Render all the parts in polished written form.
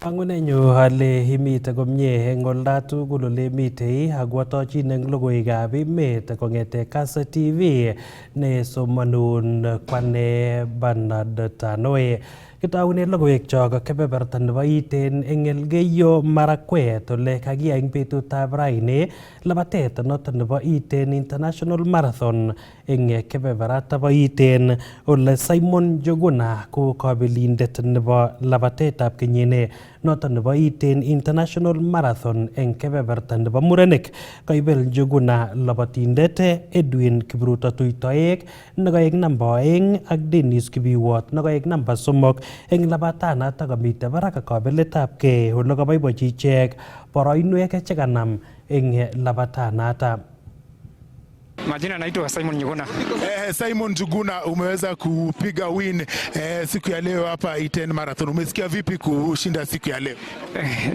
Angunenyu ale imite komye eng olda tugul ole imitei agwatochin eng logoiwekab emet kong'ete Kass TV ne somanun kwane Bernard Tanoe. Kitaune logoiwekchok kebeberta nebo iten eng Elgeyo Marakwet ole kakiyai eng betutab raini labatet noto nebo iten International Marathon eng kebeberata bo iten ole Simon Njuguna ko kabelindet nebo labatetab kenyini noto nebo iten International Marathon eng kebeberta nebo murenik. Kaibel Njuguna labatindet Edwin Kipruto Tuitoek nekaek namba 2 ak Dennis Kibiwot nekaek namba 3 eng labatanatak kamite barak kabeletabkei ole kaboibochi ichek boroinwek chekanam eng labatanata. Majina naitwa Simon Njuguna. Simon Njuguna, umeweza kupiga win siku ya leo hapa Iten Marathon. Umesikia vipi kushinda siku ya leo?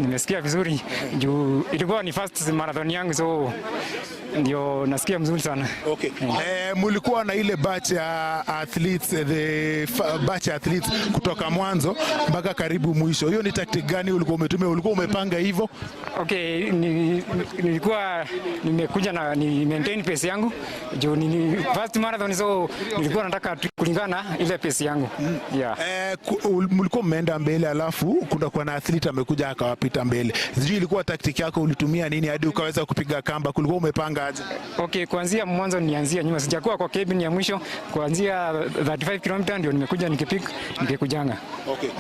Nimesikia vizuri. Juu ilikuwa ni first marathon yangu, so ndio nasikia mzuri sana. Okay. Mulikuwa na ile batch ya athletes, batch ya athletes kutoka mwanzo mpaka karibu mwisho. Hiyo ni tactic gani ulikuwa umetumia? Ulikuwa umepanga hivyo? Okay, nilikuwa nimekuja na ni maintain pace yangu. Juu ni first marathon, so nilikuwa nataka kulingana ile pace yangu. Yeah. Mlikuwa mmeenda mbele alafu kuna na athlete amekuja akawapita mbele. Sijui ilikuwa tactic yako, ulitumia nini hadi ukaweza kupiga kamba? Kulikuwa umepanga aje? Okay, kuanzia mwanzo nianzia nyuma, sijakuwa kwa cabin ya mwisho. Kuanzia 35 km ndio nimekuja nikikujanga. Okay.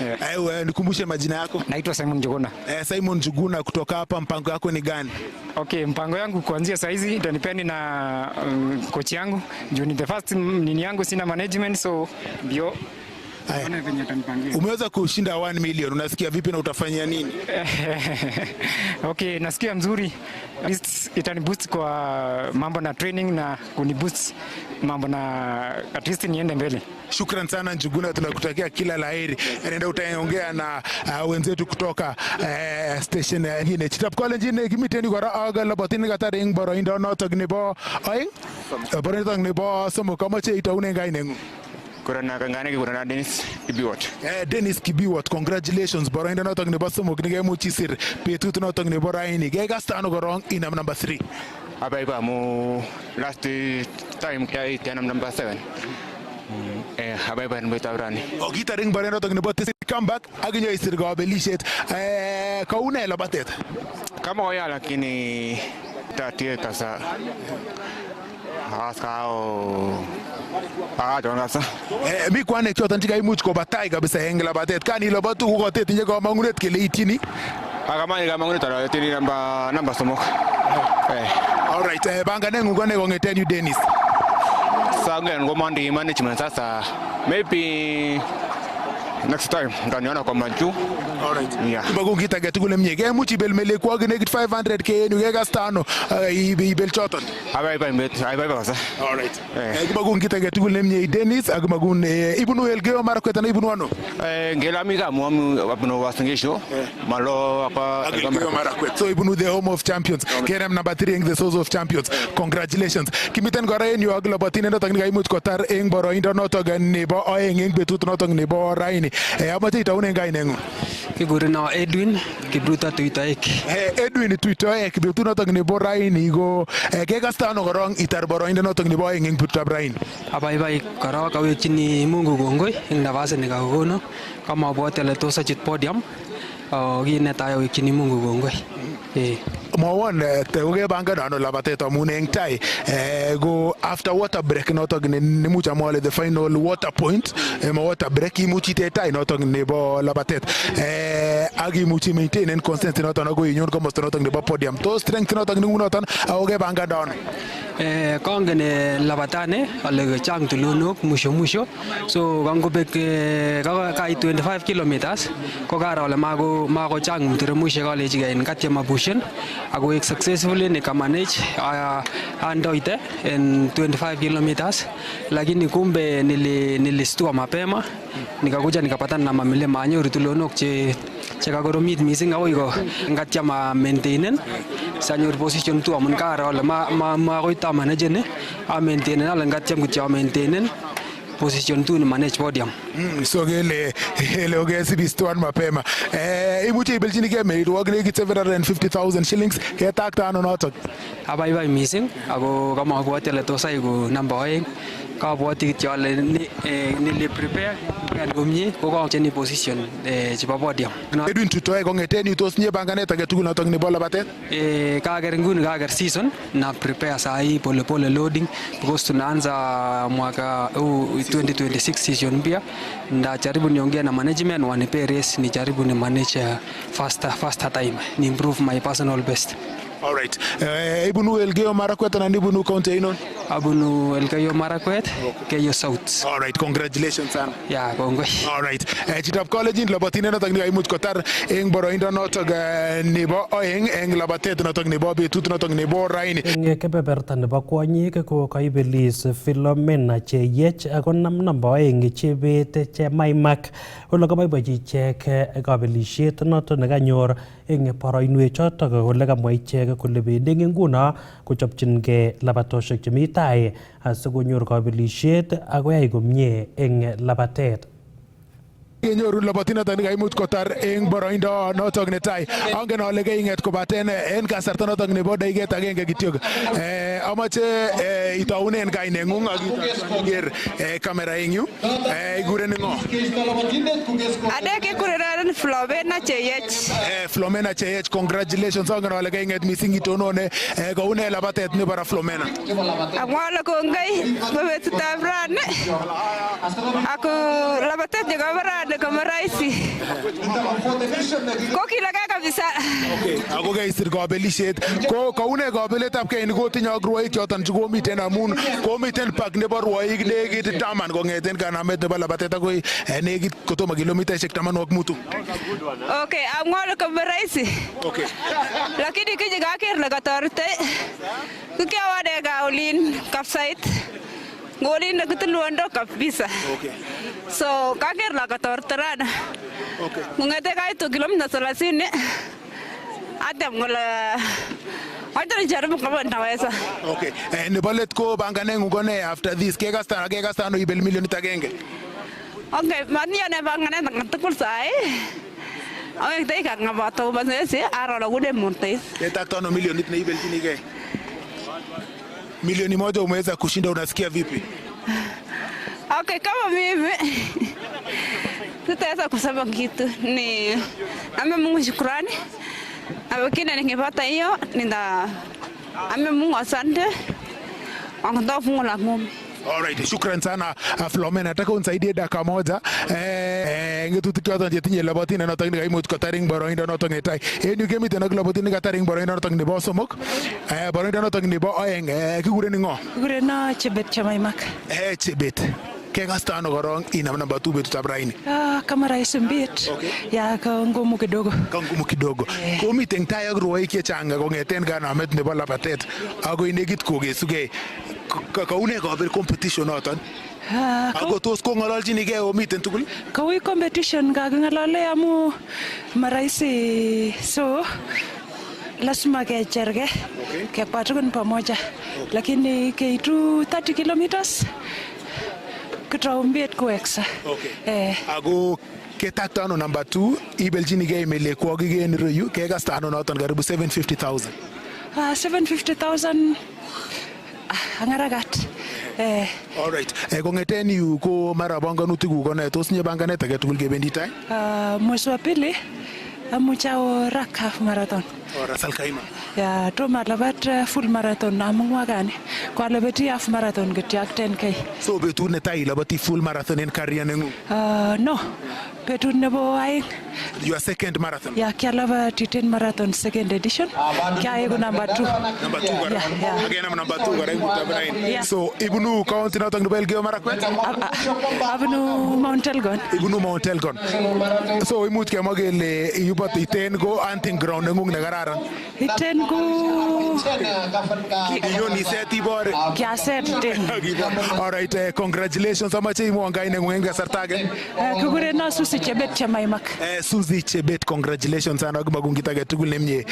Nikumbushe majina yako. Naitwa Simon Njuguna. Simon Njuguna, kutoka hapa mpango yako ni gani? Okay, mpango yangu kuanzia saa hizi itanipendi na coach yangu. Juu ni the first nini yangu, sina management, so ndio umeweza kushinda 1 million. Unasikia vipi na utafanya nini? Okay, nasikia mzuri. Itani boost kwa mambo na training na kuni boost mambo na at least niende mbele. Shukran sana Njuguna, tunakutakia kila laheri. Nenda utaongea na wenzetu kutoka station nyingine. Chitapkole nyingine kimiteni kwa aga labatini katare ing boroindo notok nebo aeng. Boroindo nebo somo kamache itaune ngainengu. Kurana kangane ki kurana Dennis Kibiwot. Dennis Kibiwot, congratulations. Boroindo notok nebo somok nikemuchi sir betut notok nebo raini. Kekasta ano korong inam number 3? Abaiba mo last time kaya itanam number 7. Abaiba nbetab rani. Okitaring boroindo notok nebo tisir comeback akinyo isir kabelishet. Kaune labatet? Kama hoya lakini tatie kasa askao kasa. Mi kwane choton chikaimuch kobatai kabisa eng labatet. Kani labatu kukotet tinye kamangunet kele ityini? Akamani kamangunet ala ityini namba 3. Alright, banganengu kone kongeten yu Dennis? Sagen komandi management sasa, maybe next time nganiona kwa maju. Alright. Yeah. Bago kita getugul emye kemuch ibel melekwok nekit 500k enu kekasta ano ibel choton? Abaiba kasa. Alright. Bago kita getugul emye Dennis ak magun ibunu Elgeyo Marakwet na ibunu ano? Ngela mi ka mo abunu wasingisho malo apa Elgeyo Marakwet. So ibunu the home of champions. Kerem number 3 eng the source of champions. Congratulations. Kimiten kora en yu ak labatine notok nikaimuch kotar eng boroindo notok nebo aeng eng betut notok nebo raini. Amache itaune ngainengu? Kigurena Edwin Kipruto Tuitoek. Edwin Tuitoek, betut notok nebo raini ko kekasta ano korong itar boroindo notok nebo aeng eng betutab raini? Abaibai korok awekchini Mungu kongoi eng nafasit nekakokono. Kamabwoti ale tos achut podium. Kit netai awekchini Mungu kongoi. Mwawon kokepangan ano labatet amun eng tai go after water break notok nemuch amwa ale the final water point ma water break imuchi tai notok nebo labatet ak imuchi maintain en consent notok agoi inyon komosta notok nebo podium. Tos strength notok ningunoton kokepangan ano? Kongen labatane ale chang tulunok mwisho, so kangobek kait 25 kilometers ko karo ale mako chang mteremshek kalechigei en katyem abushen ako successfully nikamanage andoite en 25 kilometers, lakini kumbe nilistua mapema nikakuja nikapatana na mamilima, anyoru tulonok chekakoromit mising akoi ko ngatyam maintainen sanyor position 2 amun karo ale makoi ta managen a maintainen ale ngatyam kityo maintainen position 2 ni manage podium. So gele sibistwan mapema. Imuche ibeljinige meritwogik nekit 750,000 shillings ketakta ano notok. Abaibai missing ako kamabwati ale tos aiku number 2. Kabwati kityo ale nili prepare kan komie ko kaacheni position chebo podium. Edwin Tutoe kongeten yu tos nye banganet age tugul notok nebo labatet. Kager nguni kager season na prepare sahi pole pole loading because tunaanza mwaka 2026 season mpya. Ndajaribu niongea na management wanipe race nijaribu ni manage faster time ni improve my personal best. All right. Ibunu Elgeyo Marakwet na ibunu county inon. Abunu Elgeyo Marakwet, Keyo South. All right, congratulations sana. Ya, kongoi. All right. Chitab college in labatine notok ni kaimuch kotar eng boroindo notok nebo oeng eng labatet notok nebo betut notok nebo raini. Eng kebeberta nebo kwonyik ko kaibelis Philomena Cheyech ako namba oeng Chebet Chemaimak ole kaboibochi ichek kabelisiet notok nekanyor eng boroinwek chotok ole kamwa ichek kole bendi nguno kochopchingei labatoshek chemi tai asikonyor kabelisiet akoyai komie eng labatet. Kenyoru labatinotok nekaimuch kotar eng boroindo notok netai. Angen ale keinget kobaten en kasarta notok nebo dakiket agenge kityok. Amache itaunen kaineng'ung ak iger kamera eng yu. Iguren ngo? Ade kekureren Philomena Cheyech. Philomena Cheyech, congratulations. Angen ale keinget missing itonone koune labatet nebo Philomena. Amwale kongoi bebetutab rani. Ako labatet nebo rani kama rahisi. Ko kilaka kabisa. Okay, ako kaisir kabelisiet. Ko kaune kabeletab kei kotinye ak rwoik choton chekomiten amun komiten pak nebo rwoik nekit taman kong'eten kanamet nebo labatet akoi nekit kotomo kilomitaisiek 15. Okay, amwale kama rahisi. Okay. Lakini kiji kaker la katorte. Kukiawade kaulin kapsait. Ngolin nakituluondo kabisa. Okay. So kaker la katorterana. Okay. Mungete kaitu kilomita 30. Hata ngola hata nijaribu kama nitaweza. Okay. Nebo let ko banganeng'ung ko ne after this kekasta ano ibel milionit agenge. Okay, mania ne banganet ngatukul sai. Ang teka nga bato basesi araw la gude montes. Ketakta ano milionit na ibeljinige. Milioni moja umeweza kushinda, unasikia vipi? Okay, kama mimi sitaweza kusema kitu ni ame Mungu shukrani. Abakina ningepata hiyo ame Mungu asante. Wangataka fungu la ng'ombe. Alright, shukran sana Philomena. Nataka unisaidie dakika moja. Ngetutik choton chetinye labotin notok nekaimuch kotaring boroindo notok netai. En yu kemiten ak labotin nekataring boroindo notok nebo somok. Boroindo notok nebo oeng kikuren ngo? Kikuren Chebet Chemaimak. Chebet. Kekasta ano korong inam namba 2 betutab raini? Kama rahisi mbit. Okay. Ya ngumu kidogo. Ngumu kidogo. Komiten tai ak rwoik chechang kong'eten kanamet nebo labatet akoi nekit kokesugei. Kaune kabel competition noton? Ako tos kong'ololjinigei omiten tugul? Kaui competition kaking'alale amu marahisi, so lazima kecherge kekwa tukun pamoja, lakini keitu 30 kilometers kutaumbet kuweksa. Ako ketakta ano number 2 ibeljinigei melekwokik en ireyu kekasta ano noton karibu 750,000? 750,000 angaragat. Alright. Kong'eten yu ko mara banganutikuk ko ne? Tos nye banganet age tugul kebendi tai? Mwezi wa pili amuche awo rak half marathon. Rasal Kaima. Ya toma labat full marathon amu mwakani. Kwa labati half marathon kityo ak 10k. So betut netai labati full marathon en career neng'ung? No. Betut nebo aeng. Your second marathon? Ya kialabati 10 marathon second edition. Kiaegu number 2. Number 2 kora? Agenam number 2 kora imutab rain. So ibunu county notok nebo Elgeyo Marakwet? Abunu Mount Elgon. Ibunu Mount Elgon. So imuch kemwa kele yubo iten ko hunting ground neng'ung nekararan. kararan. Iten ko Yoni seti bore. kiaset iten. Alright, congratulations. Amache imwon kaineng'ung eng kasarta age. Kikurenon Susi Chebet Chamaimak. Susi Chebet, congratulations sana ak magungit age tugul nemie.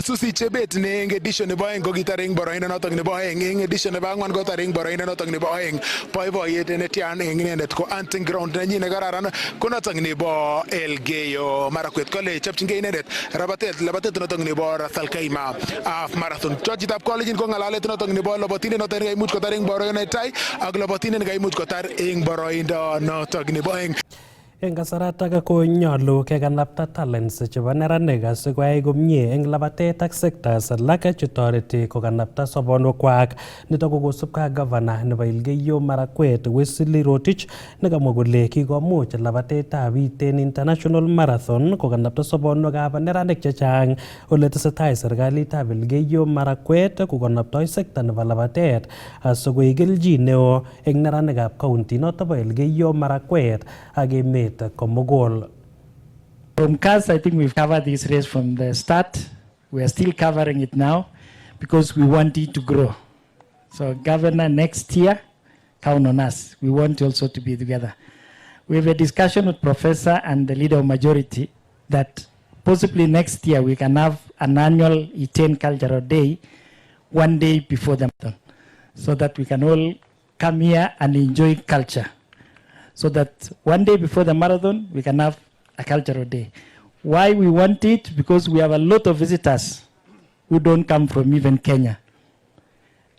Susi Chebet ne eng edition nebo aeng ko kitar eng boroindo notok nebo aeng, eng edition nebo angwan ko tar eng boroindo notok nebo aeng. Boiboiyet netian eng inendet ko hunting ground nenyin ne kararan ko notok nebo Elgeyo Marakwet. Kole chopchingei inendet labatet notok nebo Rasal Kaima half marathon. Chochitab college ko ngalalet notok nebo labotindet notok nekaimuch kotar eng boroindo netai ak labotindet nekaimuch kotar eng boroindo notok nebo aeng. Eng kasaratak ko nyolu kekanapta talents chebo neranik asikoyai komie eng labatet ak sectors alak chetoreti kokanapta sobonwekwak. Nitok ko kosubkei ak Governor nebo Elgeyo Marakwet Wesley Rotich nekamwa kole kikomuch labatetab Iten International Marathon kokanapta sobonwekab neranik chechang. Ole tesetai serikalitab Elgeyo Marakwet kokanaptoi sekta nebo labatet asikoek keljin neo eng neranikab county noto bo Elgeyo Marakwet ak emet komugul. From Kass, I think we've covered this race from the start. We are still covering it now because we want it to grow. So Governor, next year, count on us. We want also to be together. We have a discussion with Professor and the leader of majority that possibly next year we can have an annual Iten Cultural Day one day before the marathon so that we can all come here and enjoy culture. So that one day before the marathon, we can have a cultural day. Why we want it? Because we have a lot of visitors who don't come from even Kenya.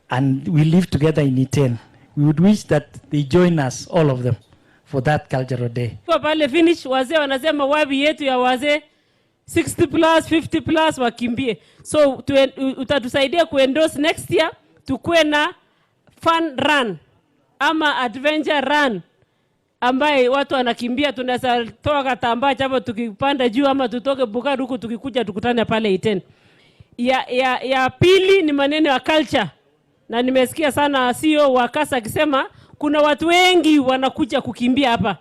And we live together in Iten. We would wish that they join us, all of them, for that cultural day. Kwa pale finish, wazee wanasema wabi yetu ya wazee 60 plus, 50 plus wakimbie. So utatusaidia kuendorse next year, tukue na fun run ama adventure run ambaye watu wanakimbia. Tunaweza toa Katambaa hapo tukipanda juu ama tutoke Bugari huku tukikuja tukutane pale Iten. Ya pili ni maneno ya culture. Na nimesikia sana CEO wa Kass akisema kuna watu wengi wanakuja kukimbia hapa.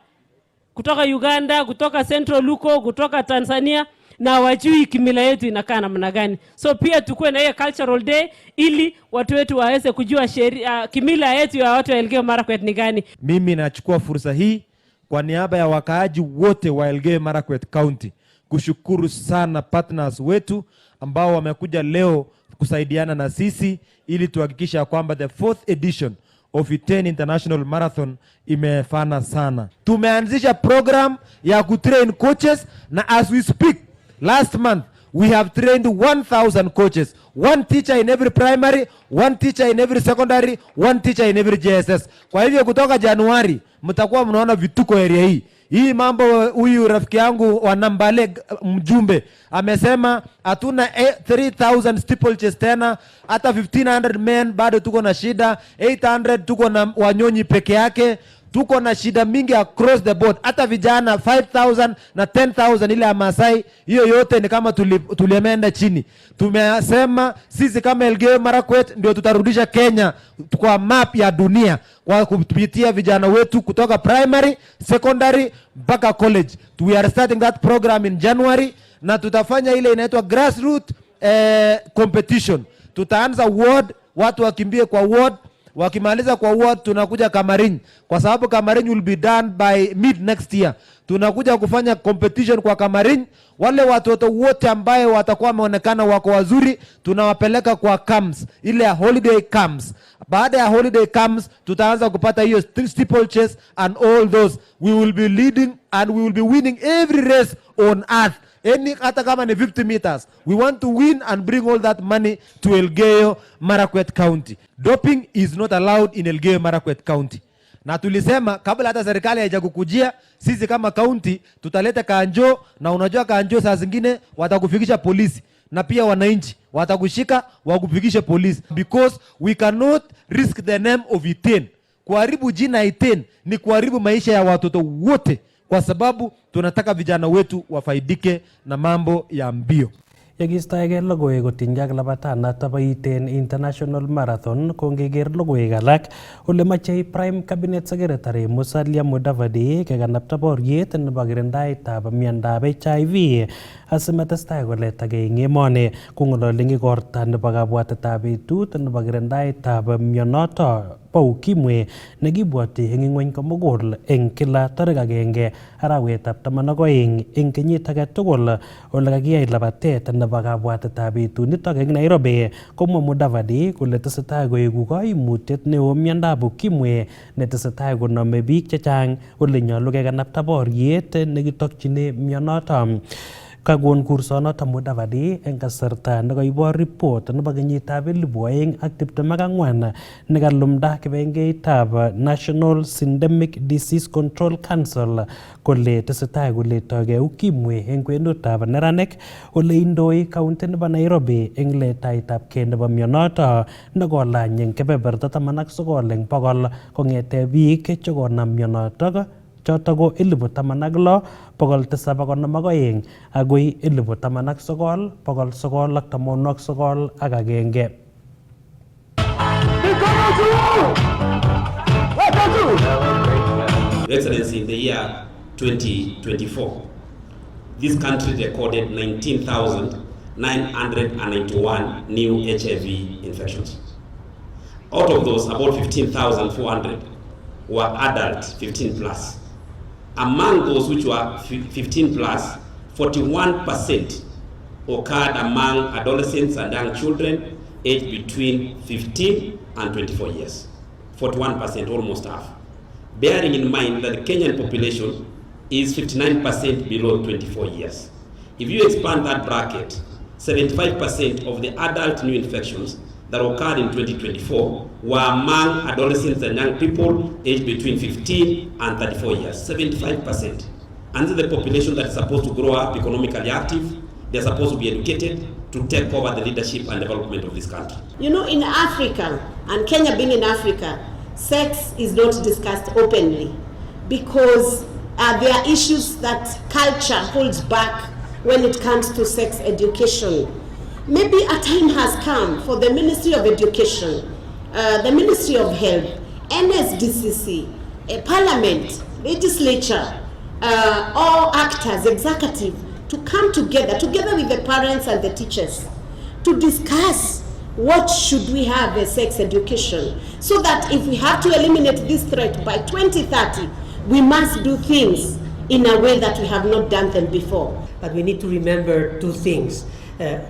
Kutoka Uganda, kutoka Central huko, kutoka Tanzania na wajui kimila yetu inakaa namna gani. So pia tukue na hiyo cultural day ili watu wetu waweze kujua kimila yetu ya watu wa Elgeyo Marakwet ni gani. Mimi nachukua fursa hii kwa niaba ya wakaaji wote wa Elgeyo Marakwet County kushukuru sana partners wetu ambao wamekuja leo kusaidiana na sisi ili tuhakikisha kwamba the 4th edition of Iten International Marathon imefana sana. Tumeanzisha program ya kutrain coaches na as we speak last month we have trained 1,000 coaches, one teacher in every primary, one teacher in every secondary, one teacher in every JSS. Kwa hivyo kutoka Januari mtakuwa mnaona vituko area hii. Hii mambo huyu rafiki yangu wa Nambale mjumbe amesema hatuna 3,000 steeplechase tena, hata 1,500 men bado tuko na shida, 800 tuko na Wanyonyi peke yake. Tuko na shida mingi across the board. Hata vijana 5,000 na 10,000 ile ya Masai, hiyo yote ni kama tuliemenda chini. Tumesema sisi kama Elgeyo Marakwet ndio tutarudisha Kenya kwa map ya dunia kwa kupitia vijana wetu kutoka primary, secondary mpaka college. We are starting that program in January na tutafanya ile inaitwa grassroots competition. Tutaanza ward, watu wakimbie kwa ward. Wakimaliza kwa ward tunakuja Kamarin, kwa sababu Kamarin will be done by mid next year. Tunakuja kufanya competition kwa Kamarin. Wale watoto wote ambaye watakuwa wameonekana wako wazuri tunawapeleka kwa camps, ile ya holiday camps. Baada ya holiday camps tutaanza kupata hiyo steeplechase and all those. We will be leading and we will be winning every race on earth. Hata kama ni 50 meters, we want to win and bring all that money to Elgeyo Marakwet County. Doping is not allowed in Elgeyo Marakwet County. Na tulisema kabla hata serikali haijakukujia, sisi kama county tutaleta kanjo, na unajua kanjo saa zingine watakufikisha polisi na pia wananchi watakushika wakufikishe polisi, because we cannot risk the name of Iten. Kuharibu jina Iten ni kuharibu maisha ya watoto wote, kwa sababu tunataka vijana wetu wafaidike na mambo ya mbio. Yekistoege logoiwek kotinygei ak labatanato bo Iten International Marathon ko ngeker logoiwek alak ole machei Prime Cabinet Secretary Musalia Mudavadi kekanapta boriet nebo kirindaetab miandab HIV asimatestai koletagei eng emoni. Kong'ololi eng igorta nebo kabwatetab betut nebo kirindaetab mionoto bo ukimwi nekibwoti eng ing'weny komugul eng kila tarik 1 arawetab 12 eng kenyit age tugul ole kakiyai labatet nebo kabwatetab betunitok eng Nairobi. Komwa Mudavadi kole tesetai koeku kaimutiet neo miandab ukimwi netesetai konome biik chechang ole nyolu kekanapta boriet nekitokchine mionoto. Kakon kursonoto Mudavadi eng kasarta nekaibor report nebo kenyitab 2024 nekalumda kibengeitab National Syndemic Disease Control Council kole tesetai koletogei ukimwi eng kwenutab neranik ole indoi kaunti nebo Nairobi eng letaitabkei nebo mionoto nekolany eng kebeberta 19 eng bokol kong'ete biik chekonam mionotok choto ko 16,752 agoi 19,991. Excellency, in the year 2024, this country recorded 19,991 new HIV infections. Out of those, about 15,400 were adult 15 plus. Among those which were 15 plus, 41% occurred among adolescents and young children aged between 15 and 24 years. 41%, almost half. Bearing in mind that the Kenyan population is 59% below 24 years. If you expand that bracket, 75% of the adult new infections that occurred in 2024 were among adolescents and young people aged between 15 and 34 years, 75%. And the population that is supposed to grow up economically active, they're supposed to be educated to take over the leadership and development of this country. You know, in Africa, and Kenya being in Africa, sex is not discussed openly because there are issues that culture holds back when it comes to sex education. Maybe a time has come for the Ministry of Education, the Ministry of Health, NSDCC, Parliament, legislature, all actors, executive, to come together with the parents and the teachers to discuss what should we have as sex education, so that if we have to eliminate this threat by 2030, we must do things in a way that we have not done them before. But we need to remember two things.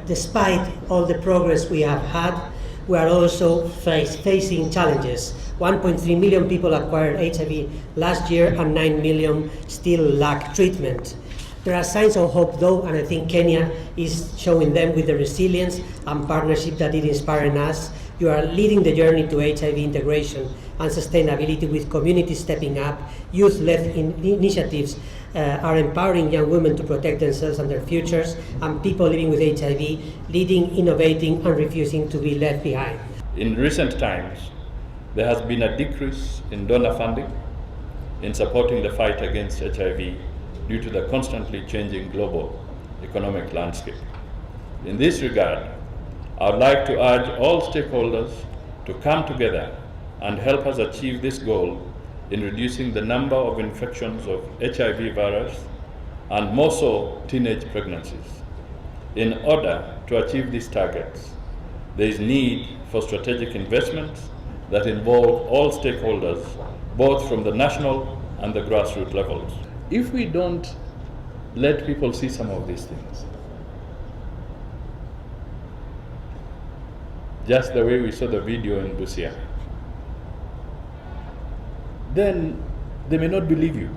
Despite all the progress we have had, we are also facing challenges. 1.3 million people acquired HIV last year and 9 million still lack treatment. There are signs of hope though, and I think Kenya is showing them with the resilience and partnership that it is inspiring us. You are leading the journey to HIV integration and sustainability with communities stepping up. Youth-led initiatives are empowering young women to protect themselves and their futures, and people living with HIV, leading, innovating, and refusing to be left behind. In recent times, there has been a decrease in donor funding in supporting the fight against HIV due to the constantly changing global economic landscape. In this regard, I would like to urge all stakeholders to come together and help us achieve this goal in reducing the number of infections of HIV virus and more so teenage pregnancies. In order to achieve these targets, there is need for strategic investments that involve all stakeholders, both from the national and the grassroots levels. If we don't let people see some of these things, just the way we saw the video in Busia, then they may not believe you.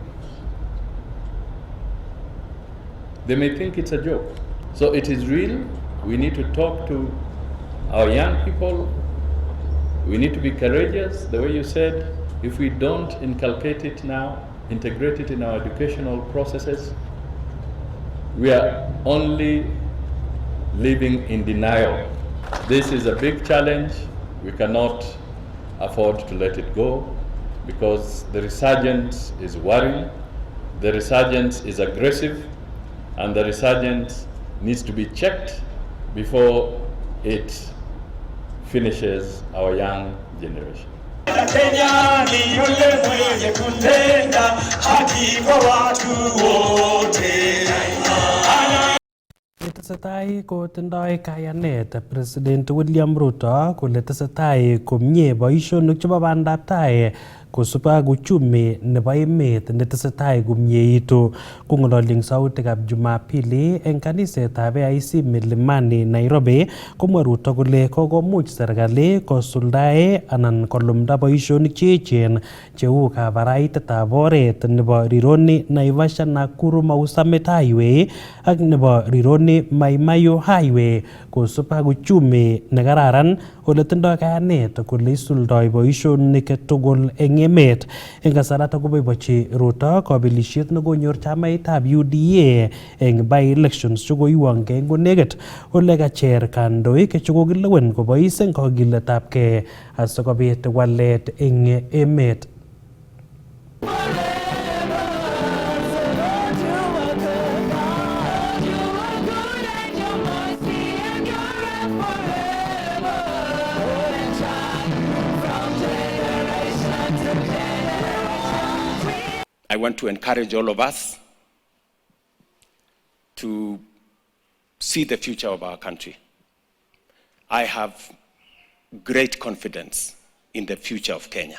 They may think it's a joke. So it is real. We need to talk to our young people. We need to be courageous, the way you said. If we don't inculcate it now, integrate it in our educational processes, we are only living in denial. This is a big challenge. We cannot afford to let it go, because the resurgence is worrying, the resurgence is aggressive, and the resurgence needs to be checked before it finishes our young generation. Kenya ni yule mwenye kutenda haki kwa watu wote. Tesetai kotindoi kayanet President William Ruto kole tesetai komie boisionik chebo bandab tai kosubkei ak uchumi nebo emet netesetai komyeitu. Kong'ololi eng sautikab Jumapili eng kanisetab AIC Milimani Nairobi, komwa Ruto kole kokomuch serikali kosuldae anan kolumda boisionik cheechen cheu kabaraitetab oret nebo Rironi Naivasha Nakuru Mau Summit Highway ak nebo Rironi Mai Mahiu Highway kosubkei ak uchumi nekararan ole tindoi kayanet kole isuldoi boisionik tugul eng emet. Eng kasarata koboibochi Ruto kabelisiet nekonyor chamaitab UDA eng by-elections chekoiwangei eng konekit ole kacher kandoik chekokilewen kobois eng kakiletabgei asikobit walet eng emet. I want to encourage all of us to see the future of our country. I have great confidence in the future of Kenya.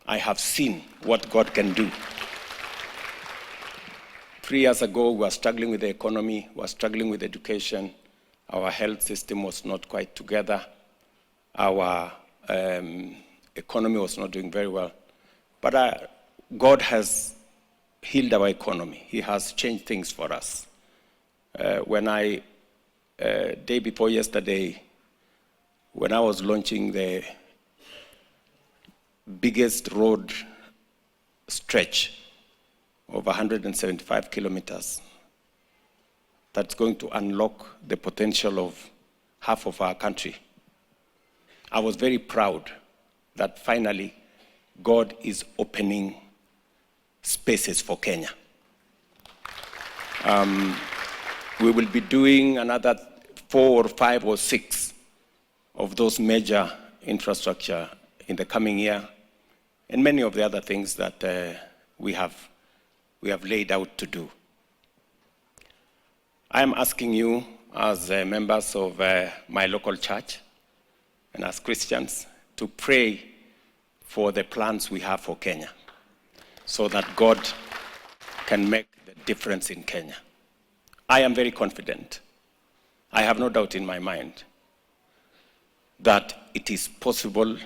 I have seen what God can do. 3 years ago, we were struggling with the economy, we were struggling with education, our health system was not quite together, our economy was not doing very well. But God has healed our economy. He has changed things for us. When day before yesterday, when I was launching the biggest road stretch of 175 kilometers, that's going to unlock the potential of half of our country, I was very proud that finally God is opening spaces for Kenya. We will be doing another 4 or 5 or 6 of those major infrastructure in the coming year, and many of the other things that we have laid out to do. I am asking you as members of my local church and as Christians to pray for the plans we have for Kenya, so that God can make the difference in Kenya. I am very confident. I have no doubt in my mind that it is possible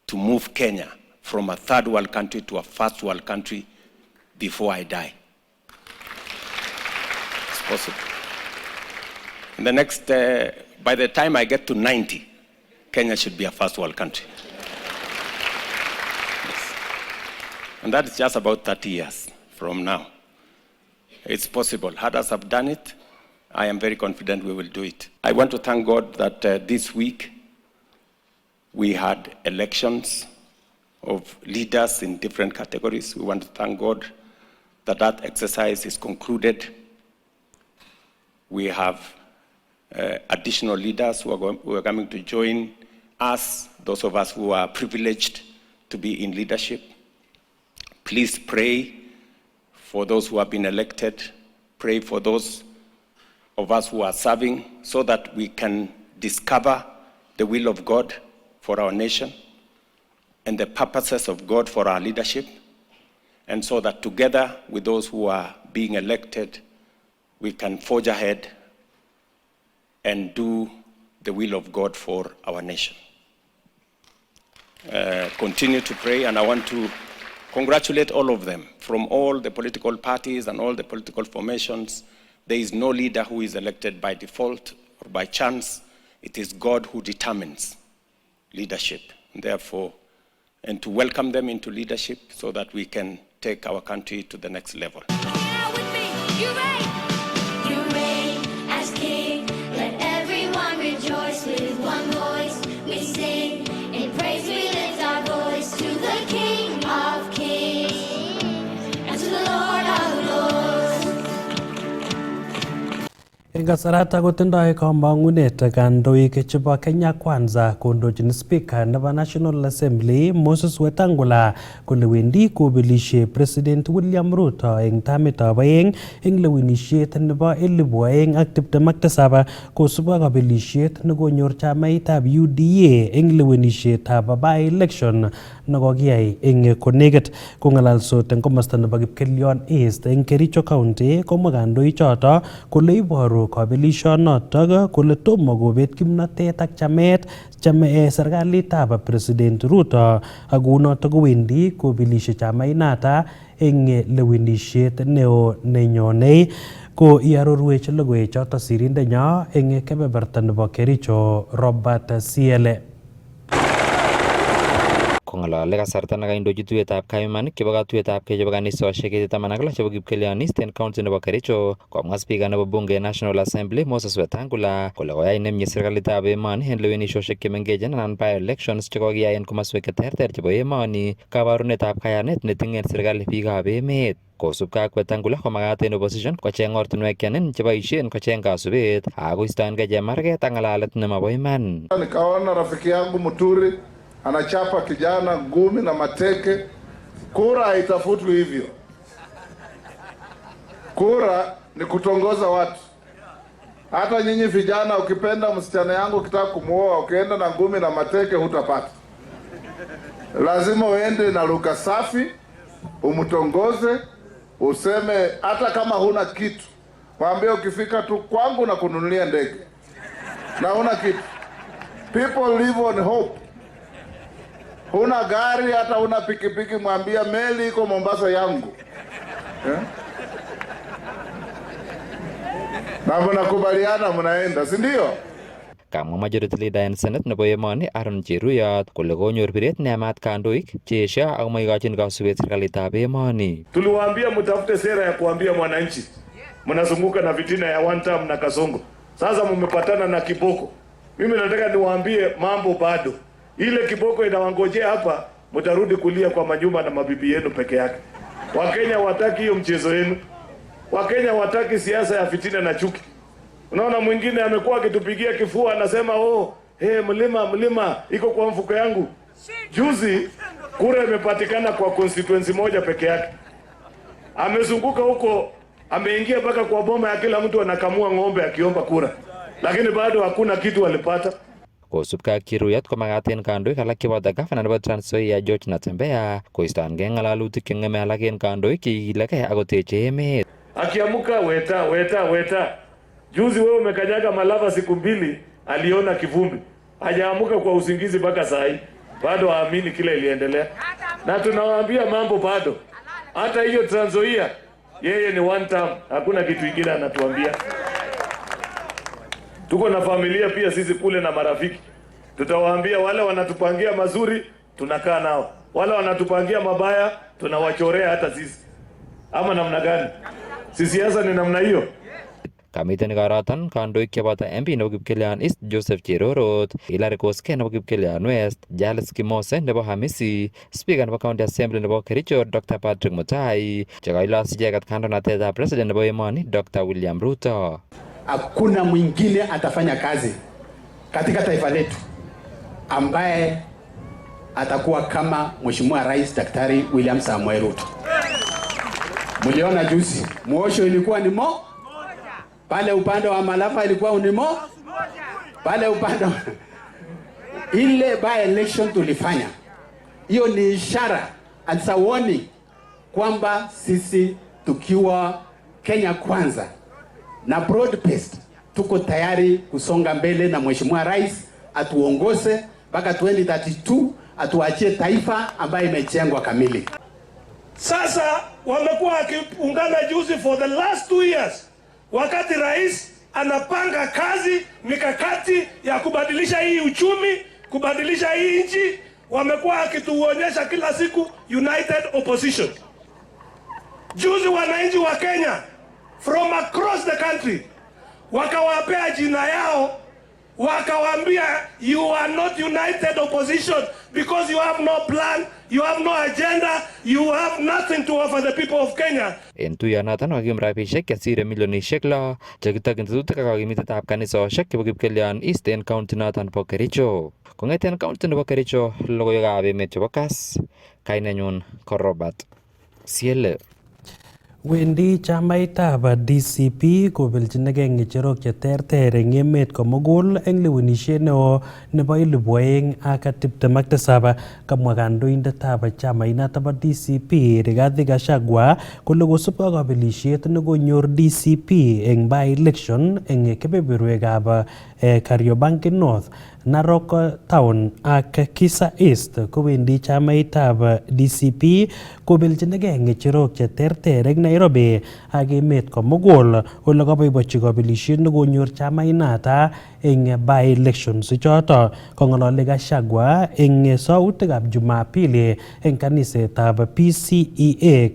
to move Kenya from a third world country to a first world country before I die. It's possible. In the next, by the time I get to 90, Kenya should be a first world country. And that is just about 30 years from now. It's possible. Others have done it. I am very confident we will do it. I want to thank God that this week we had elections of leaders in different categories. We want to thank God that that exercise is concluded. We have additional leaders who are coming to join us, those of us who are privileged to be in leadership. Please pray for those who have been elected. Pray for those of us who are serving, so that we can discover the will of God for our nation and the purposes of God for our leadership, and so that together with those who are being elected, we can forge ahead and do the will of God for our nation. Continue to pray, and I want to congratulate all of them from all the political parties and all the political formations. There is no leader who is elected by default or by chance. It is God who determines leadership. Therefore, and to welcome them into leadership so that we can take our country to the next level. Eng kasarata kotindoi kamang'unet kandoik chebo Kenya Kwanza kondochin Speaker nebo National Assembly Moses Wetangula kole wendi kobelishe President William Ruto eng tamitab aeng eng lewenisiet nebo 2027 kosubkei ak kabelisiet nekonyor chamaitab UDA eng lewenisietab by-election nekokiyai eng konekit. Kong'alalsot eng komasta nebo Kipkelion East eng Kericho County komwa kandoichoto kole iboru kabelisionotok kole tomo kobet kimnatet ak chamet chame serikalitab President Ruto ak kounotok kowendi kobelishe chamainata eng lewenisiet neo nenyonei. Ko iarorwech logoiwechoto sirindenyo eng kebeberta nebo Kericho Robert Siele. Kong'alale kasarta nekaindochi tuyetab kaimanik chebo katuyetab kei chebo kanisosiek 16 chebo Kipkelion East en county nebo Kericho, komwa Speaker nebo bunge National Assembly Moses Wetangula kole koyai nemie serikalitab emoni en lewenisiosiek chemengechen anan by-elections chekokiyai en komoswek cheterter chebo emoni, kabarunetab kayanet netinye serikali biikab emet. Kosubkei ak Wetangula komakat en opposition kocheng ortinwek chenin cheboisien kocheng kasubet akoistoengei chemarget ak ng'alalet nemabo iman. Nikaona rafiki yangu Muturi anachapa kijana ngumi na mateke. Kura haitafutwi hivyo. Kura ni kutongoza watu. Hata nyinyi vijana, ukipenda msichana yangu ukitaka kumuoa, ukienda na ngumi na mateke hutapata. Lazima uende na lugha safi, umtongoze, useme hata kama huna kitu. Mwambie ukifika tu kwangu na kununulia ndege. Na huna kitu. People live on hope. Huna gari hata huna pikipiki, mwambia meli iko Mombasa yangu. Na mnakubaliana mnaenda, si ndio? Kamwa Majority Leader en Senate nebo emoni Aaron Cheruyot kole konyor biret neyamat kandoik cheesio ak maikochin kasubet serikalitab emoni. Tuliwaambia mtafute sera ya kuambia mwananchi. Mnazunguka na vitina ya one term na Kasongo. Sasa mmepatana na kiboko. Mimi nataka niwaambie mambo bado. Ile kiboko inawangojea hapa, mtarudi kulia kwa majumba na mabibi yenu peke yake. Wakenya wataki hiyo mchezo yenu. Wakenya wataki siasa ya fitina na chuki. Unaona mwingine amekuwa akitupigia kifua anasema mlima iko kwa mfuko yangu. Juzi kura imepatikana kwa constituency moja peke yake. Amezunguka huko, ameingia mpaka kwa boma ya kila mtu anakamua ng'ombe akiomba kura. Lakini bado hakuna kitu walipata. Kosubkei ak Cheruyot komakat en kandoik alak cheboto Gavana nebo Trans Nzoia George Natembeya koistoengei ng'alalutik cheng'eme alak en kandoik chekikilegei akoteche emet. Akiamuka weta. Juzi wewe umekanyaga Malava siku mbili, aliona kivumbi. Hajaamuka kwa usingizi mpaka saa hii. Bado haamini kile iliendelea. Na tunawaambia mambo bado. Hata hiyo Trans Nzoia yeye ni one term, hakuna kitu kingine anatuambia. Tuko na familia pia sisi kule na marafiki. Tutawaambia wale wanatupangia mazuri, tunakaa nao. Wale wanatupangia mabaya, tunawachorea hata sisi. Ama namna gani? Sisi siasa ni namna hiyo. Kamiten koroton kandoik cheboto MP nebo Kipkelion East Joseph Cherorot, Hilary Koskei nebo Kipkelion West, Giles Kimose nebo Hamisi, Speaker nebo County Assembly nebo Kericho Dr. Patrick Mutai, chekailos icheket kandoinatetab President nebo emoni Dr. William Ruto. Hakuna mwingine atafanya kazi katika taifa letu ambaye atakuwa kama Mheshimiwa Rais Daktari William Samoei Ruto. Mliona juzi, mwosho ilikuwa ni pale upande wa Malava ilikuwa ni pale upande ile by election tulifanya. Hiyo ni ishara and a warning kwamba sisi tukiwa Kenya Kwanza na broad based tuko tayari kusonga mbele na Mheshimiwa Rais atuongoze mpaka 2032, atuachie taifa ambayo imejengwa kamili. Sasa wamekuwa wakiungana juzi for the last 2 years. Wakati rais anapanga kazi mikakati ya kubadilisha hii uchumi, kubadilisha hii nchi, wamekuwa wakituonyesha kila siku united opposition. Juzi wananchi wa Kenya from across the country wakawapea jina yao Wakawaambia, you are not united opposition because you have no plan, you have no agenda, you have nothing to offer the people of Kenya. En tuyonoton kokim rabisiek chesire milionisiek 6 chekitoken tetutik ak kakimitetab kanisosiek chebo kipkelyon East en county noton bo Kericho. Kong'eten county nebo Kericho, logoiwekab emet chebo Kass, kainenyun ko Robert Siele. Wendi chamaitab DCP kobeljinigei ng'echerok cheterter eng emet komugul eng lewenisiet neo nebo 2027, kamwa kandoindetab chamainoto bo DCP Rigathi Gachagua kole kosubkei ak kabelisiet nekonyor DCP eng by-election eng kebeberwekab Kariobangi North, Narok Town ak Kisa East, kowendi chamaitab DCP kobeljinigei ng'echerok cheterter eng Nairobi ak emet komugul ole kaboibochi kabelisiet nekonyor chamainata eng by-elections choto. Kong'ololi Gachagua eng sautikab Jumapili eng kanisetab PCEA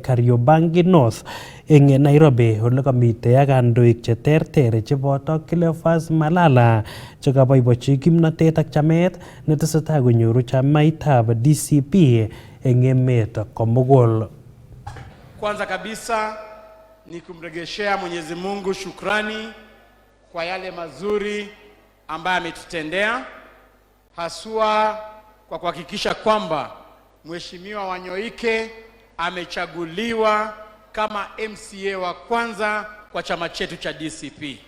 Kariobangi North eng Nairobi ole kamitei ak kandoik cheterter cheboto Cleophas Malala chekaboibochi kimnatet ak chamet netesetai konyoru chamaitab DCP eng emet komugul. Kwanza kabisa ni kumregeshea Mwenyezi Mungu shukrani kwa yale mazuri ambaye ametutendea, haswa kwa kuhakikisha kwamba Mheshimiwa Wanyoike amechaguliwa kama MCA wa kwanza kwa chama chetu cha DCP.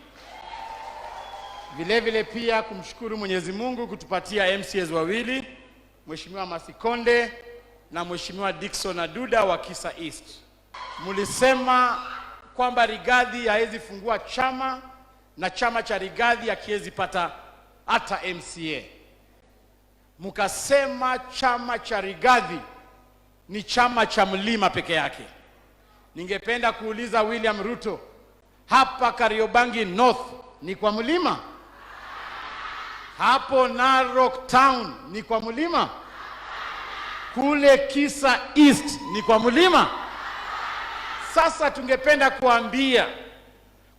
Vile vile pia kumshukuru Mwenyezi Mungu kutupatia MCAs wawili, Mheshimiwa Masikonde na Mheshimiwa Dickson Aduda wa Kisa East. Mulisema kwamba Rigathi haezi fungua chama na chama cha Rigathi hakiwezi pata hata MCA. Mukasema chama cha Rigathi ni chama cha mlima peke yake. Ningependa kuuliza William Ruto, hapa Kariobangi North ni kwa mlima? Hapo Narok Town ni kwa mlima? Kule Kisa East ni kwa mlima? Sasa tungependa kuambia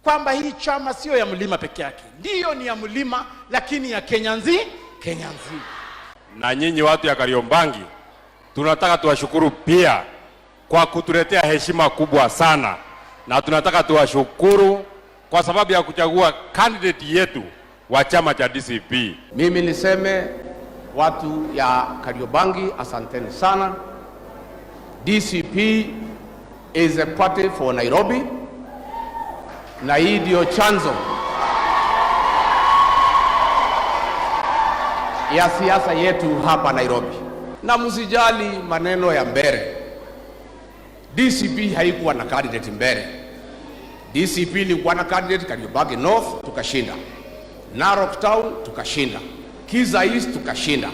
kwamba hii chama sio ya mlima peke yake. Ndiyo ni ya mlima, lakini ya Kenya nzima. Na nyinyi watu ya Kariobangi, tunataka tuwashukuru pia kwa kutuletea heshima kubwa sana, na tunataka tuwashukuru kwa sababu ya kuchagua candidate yetu wa chama cha DCP. Mimi niseme watu ya Kariobangi, asanteni sana. DCP is a party for Nairobi, na hii ndio chanzo ya siasa yetu hapa Nairobi. Na msijali maneno ya mbele, DCP haikuwa na candidate mbele. DCP ilikuwa na candidate Kariobangi North, tukashinda. Narok Town tukashinda. Kisa East tukashinda.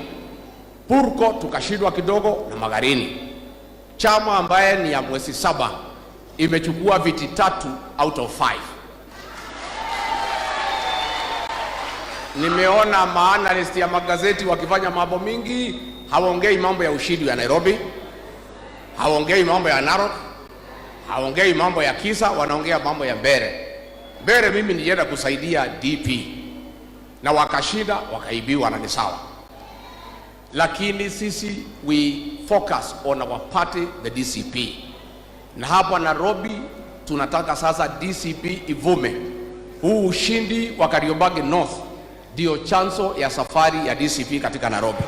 Purko tukashindwa kidogo na Magarini. Chama ambaye ni ya mwezi 7 imechukua viti 3 out of 5. Nimeona maanalisti ya magazeti wakifanya mambo mingi, hawaongei mambo ya ushindi ya Nairobi, hawaongei mambo ya Narok, hawaongei mambo ya Kisa, wanaongea mambo ya Mbere. Mbere mimi nilienda kusaidia DP na wakashinda, wakaibiwa na ni sawa. Lakini sisi we focus on our party, the DCP. Na hapa Nairobi tunataka sasa DCP ivume. Huu ushindi wa Kariobangi North ndio chanzo ya safari ya DCP katika Nairobi.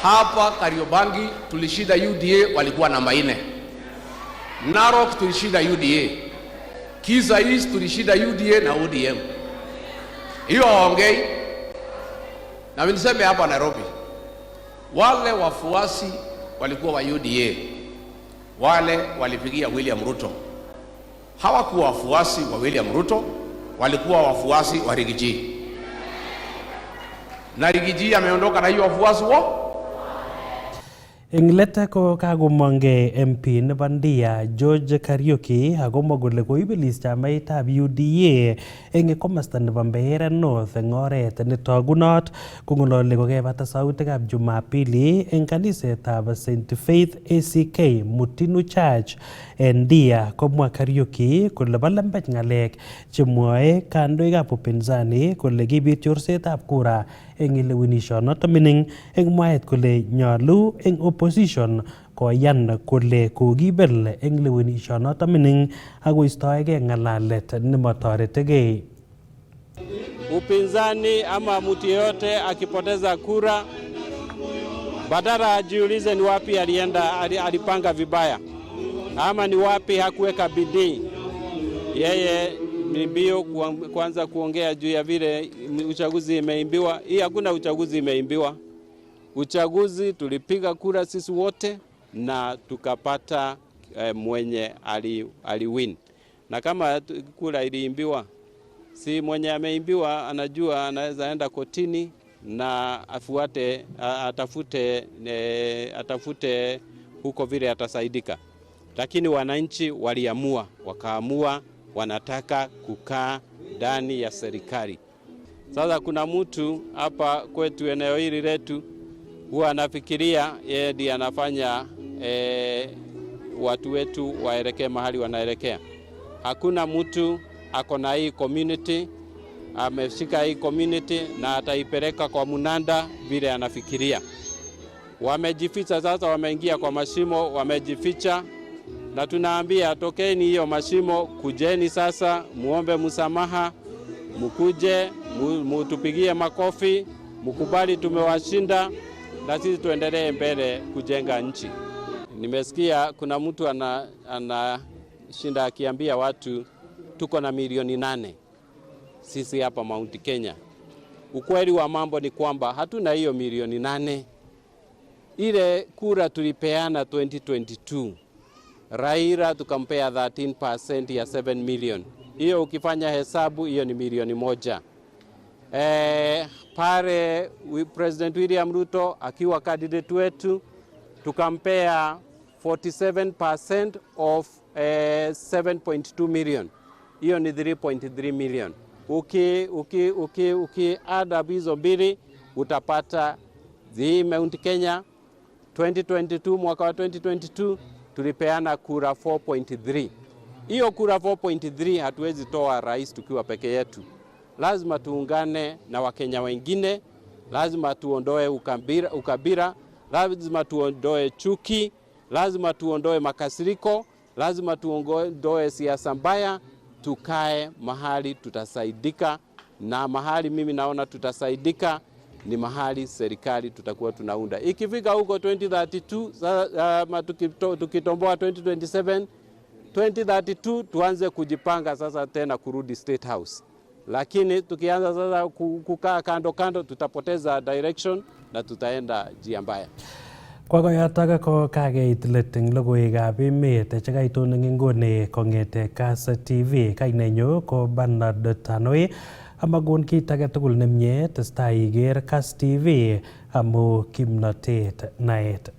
Hapa Kariobangi tulishinda UDA, walikuwa namba 4. Narok tulishinda UDA. Kisa East tulishinda UDA na ODM. Hiyo waongei. Na niseme hapa Nairobi, wale wafuasi walikuwa wa UDA, wale walipigia William Ruto, hawakuwa wafuasi wa William Ruto, walikuwa wafuasi wa Rigiji. Na Rigiji ameondoka na hiyo wafuasi wao. Eng let ko kakomongei MP nebo Ndia George Kariuki akomwa kole koibelis chamaitab UDA eng komosta nebo Mbeere North eng oret netogunot, kong'ololi kokebata sautikab Jumapili eng kanisetab St Faith ACK Mutinu Church Ndia komwa Kariuki kole bo lembech ng'alek chemwoe kandoikab upinzani kole kibit chorsetab kura eng lewenishonoto mining eng mwaet kole nyolu eng opposition koyan kole kokibel eng lewenishonoto mining akoistoegei ng'alalet nemotoretegei. Upinzani ama mtu yeyote akipoteza kura, badala ajiulize ni wapi alienda, alipanga vibaya ama ni wapi hakuweka bidii. Yeye ni mbio kuanza kuongea juu ya vile uchaguzi imeimbiwa. Hii hakuna uchaguzi imeimbiwa. Uchaguzi tulipiga kura sisi wote na tukapata mwenye aliwin. Na kama kura iliimbiwa, si mwenye ameimbiwa anajua anaweza enda kotini na atafute huko vile atasaidika. Lakini wananchi waliamua, wakaamua wanataka kukaa ndani ya serikali. Sasa kuna mtu hapa kwetu eneo hili letu huwa anafikiria yeye ndiye anafanya watu wetu waelekee mahali wanaelekea. Hakuna mtu ako na hii community, ameshika hii community na ataipeleka kwa munanda vile anafikiria. Wamejificha sasa, wameingia kwa mashimo, wamejificha, na tunaambia tokeni hiyo mashimo, kujeni sasa, muombe msamaha, mukuje, mutupigie makofi, mukubali tumewashinda, na sisi tuendelee mbele kujenga nchi. Nimesikia kuna mtu anashinda akiambia watu tuko na milioni 8 sisi hapa Mount Kenya. Ukweli wa mambo ni kwamba hatuna hiyo milioni 8. Ile kura tulipeana 2022, Raila tukampea 13% ya 7 million. Hiyo ukifanya hesabu hiyo ni milioni 1. Pare President William Ruto akiwa candidate wetu tukampea 47% of 7.2 million. Hiyo ni 3.3 million. Uki add up hizo mbili utapata the Mount Kenya 2022, mwaka wa 2022 tulipeana kura 4.3. Hiyo kura 4.3 hatuwezi toa rais tukiwa peke yetu. Lazima tuungane na Wakenya wengine, lazima tuondoe ukabila, lazima tuondoe chuki, lazima tuondoe makasiriko, lazima tuondoe siasa mbaya, tukae mahali tutasaidika, na mahali mimi naona tutasaidika ni mahali serikali tutakuwa tunaunda. Ikifika huko 2032, tukitomboa 2027, 2032 tuanze kujipanga sasa tena kurudi State House. Lakini tukianza sasa kukaa kando kando tutapoteza direction na tutaenda njia mbaya. Kwa koyotok ko kakeit let eng logoiwekab emet chekaiton eng inguni kong'ete Kass TV. Kainenyu ko Bernard Tanoi. Amakon kit age tugul nemie testai iker Kass TV amu kimnotet naet.